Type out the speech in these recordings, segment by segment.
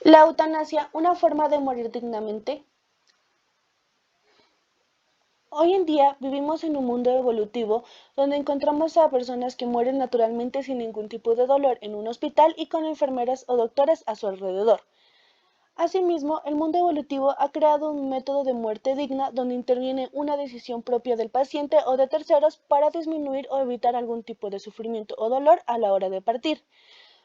La eutanasia, una forma de morir dignamente. Hoy en día vivimos en un mundo evolutivo donde encontramos a personas que mueren naturalmente sin ningún tipo de dolor en un hospital y con enfermeras o doctores a su alrededor. Asimismo, el mundo evolutivo ha creado un método de muerte digna donde interviene una decisión propia del paciente o de terceros para disminuir o evitar algún tipo de sufrimiento o dolor a la hora de partir.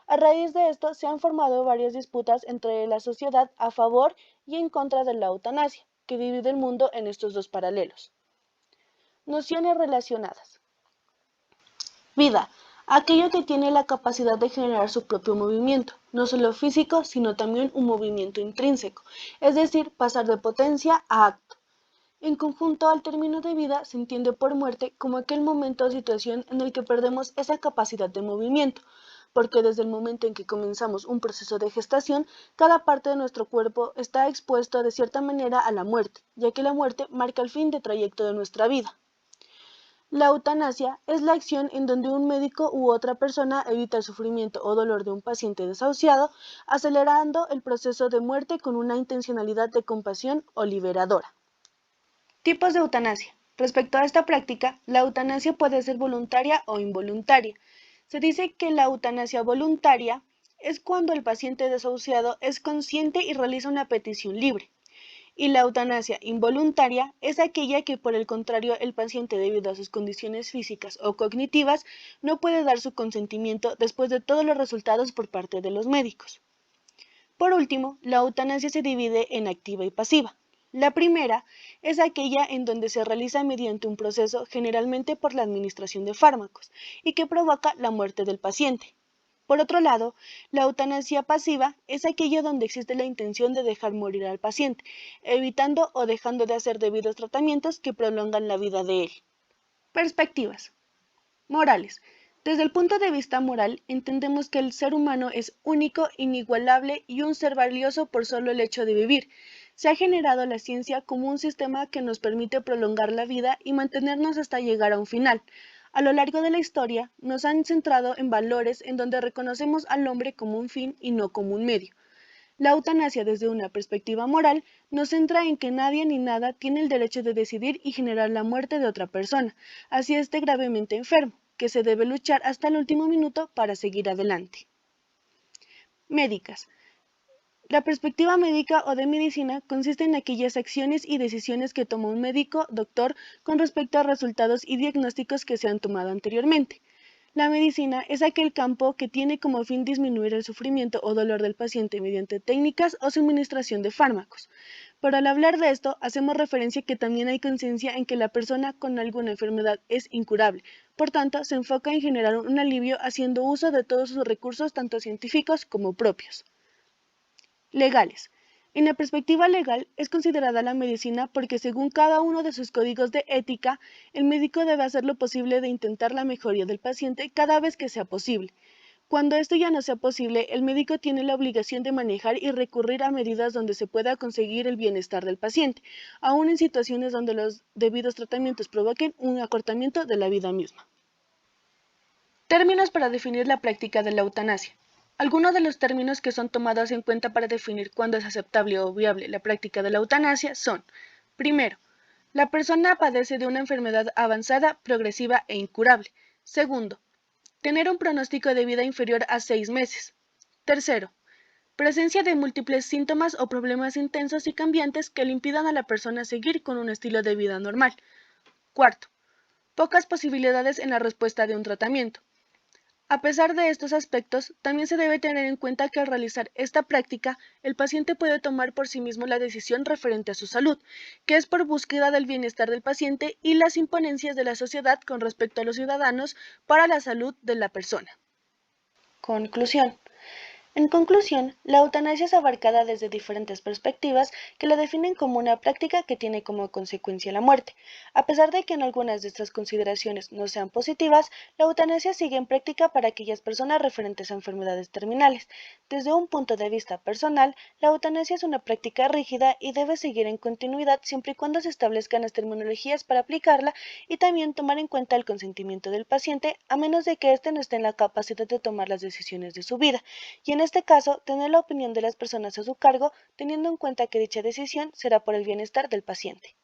A raíz de esto se han formado varias disputas entre la sociedad a favor y en contra de la eutanasia, que divide el mundo en estos dos paralelos. Nociones relacionadas. Vida. Aquello que tiene la capacidad de generar su propio movimiento, no solo físico, sino también un movimiento intrínseco, es decir, pasar de potencia a acto. En conjunto, al término de vida se entiende por muerte como aquel momento o situación en el que perdemos esa capacidad de movimiento, porque desde el momento en que comenzamos un proceso de gestación, cada parte de nuestro cuerpo está expuesto de cierta manera a la muerte, ya que la muerte marca el fin de trayecto de nuestra vida. La eutanasia es la acción en donde un médico u otra persona evita el sufrimiento o dolor de un paciente desahuciado, acelerando el proceso de muerte con una intencionalidad de compasión o liberadora. Tipos de eutanasia. Respecto a esta práctica, la eutanasia puede ser voluntaria o involuntaria. Se dice que la eutanasia voluntaria es cuando el paciente desahuciado es consciente y realiza una petición libre. Y la eutanasia involuntaria es aquella que, por el contrario, el paciente, debido a sus condiciones físicas o cognitivas, no puede dar su consentimiento después de todos los resultados por parte de los médicos. Por último, la eutanasia se divide en activa y pasiva. La primera es aquella en donde se realiza mediante un proceso generalmente por la administración de fármacos y que provoca la muerte del paciente. Por otro lado, la eutanasia pasiva es aquella donde existe la intención de dejar morir al paciente, evitando o dejando de hacer debidos tratamientos que prolongan la vida de él. Perspectivas. Morales. Desde el punto de vista moral, entendemos que el ser humano es único, inigualable y un ser valioso por solo el hecho de vivir. Se ha generado la ciencia como un sistema que nos permite prolongar la vida y mantenernos hasta llegar a un final. A lo largo de la historia, nos han centrado en valores en donde reconocemos al hombre como un fin y no como un medio. La eutanasia desde una perspectiva moral nos centra en que nadie ni nada tiene el derecho de decidir y generar la muerte de otra persona, así esté gravemente enfermo, que se debe luchar hasta el último minuto para seguir adelante. Médicas. La perspectiva médica o de medicina consiste en aquellas acciones y decisiones que toma un médico, doctor, con respecto a resultados y diagnósticos que se han tomado anteriormente. La medicina es aquel campo que tiene como fin disminuir el sufrimiento o dolor del paciente mediante técnicas o suministración de fármacos. Pero al hablar de esto, hacemos referencia que también hay conciencia en que la persona con alguna enfermedad es incurable. Por tanto, se enfoca en generar un alivio haciendo uso de todos sus recursos, tanto científicos como propios. Legales. En la perspectiva legal, es considerada la medicina porque según cada uno de sus códigos de ética, el médico debe hacer lo posible de intentar la mejoría del paciente cada vez que sea posible. Cuando esto ya no sea posible, el médico tiene la obligación de manejar y recurrir a medidas donde se pueda conseguir el bienestar del paciente, aun en situaciones donde los debidos tratamientos provoquen un acortamiento de la vida misma. Términos para definir la práctica de la eutanasia. Algunos de los términos que son tomados en cuenta para definir cuándo es aceptable o viable la práctica de la eutanasia son: primero, la persona padece de una enfermedad avanzada, progresiva e incurable. Segundo, tener un pronóstico de vida inferior a 6 meses. Tercero, presencia de múltiples síntomas o problemas intensos y cambiantes que le impidan a la persona seguir con un estilo de vida normal. Cuarto, pocas posibilidades en la respuesta de un tratamiento. A pesar de estos aspectos, también se debe tener en cuenta que al realizar esta práctica, el paciente puede tomar por sí mismo la decisión referente a su salud, que es por búsqueda del bienestar del paciente y las imponencias de la sociedad con respecto a los ciudadanos para la salud de la persona. Conclusión. En conclusión, la eutanasia es abarcada desde diferentes perspectivas que la definen como una práctica que tiene como consecuencia la muerte. A pesar de que en algunas de estas consideraciones no sean positivas, la eutanasia sigue en práctica para aquellas personas referentes a enfermedades terminales. Desde un punto de vista personal, la eutanasia es una práctica rígida y debe seguir en continuidad siempre y cuando se establezcan las terminologías para aplicarla y también tomar en cuenta el consentimiento del paciente, a menos de que éste no esté en la capacidad de tomar las decisiones de su vida. Y en este caso, tener la opinión de las personas a su cargo, teniendo en cuenta que dicha decisión será por el bienestar del paciente.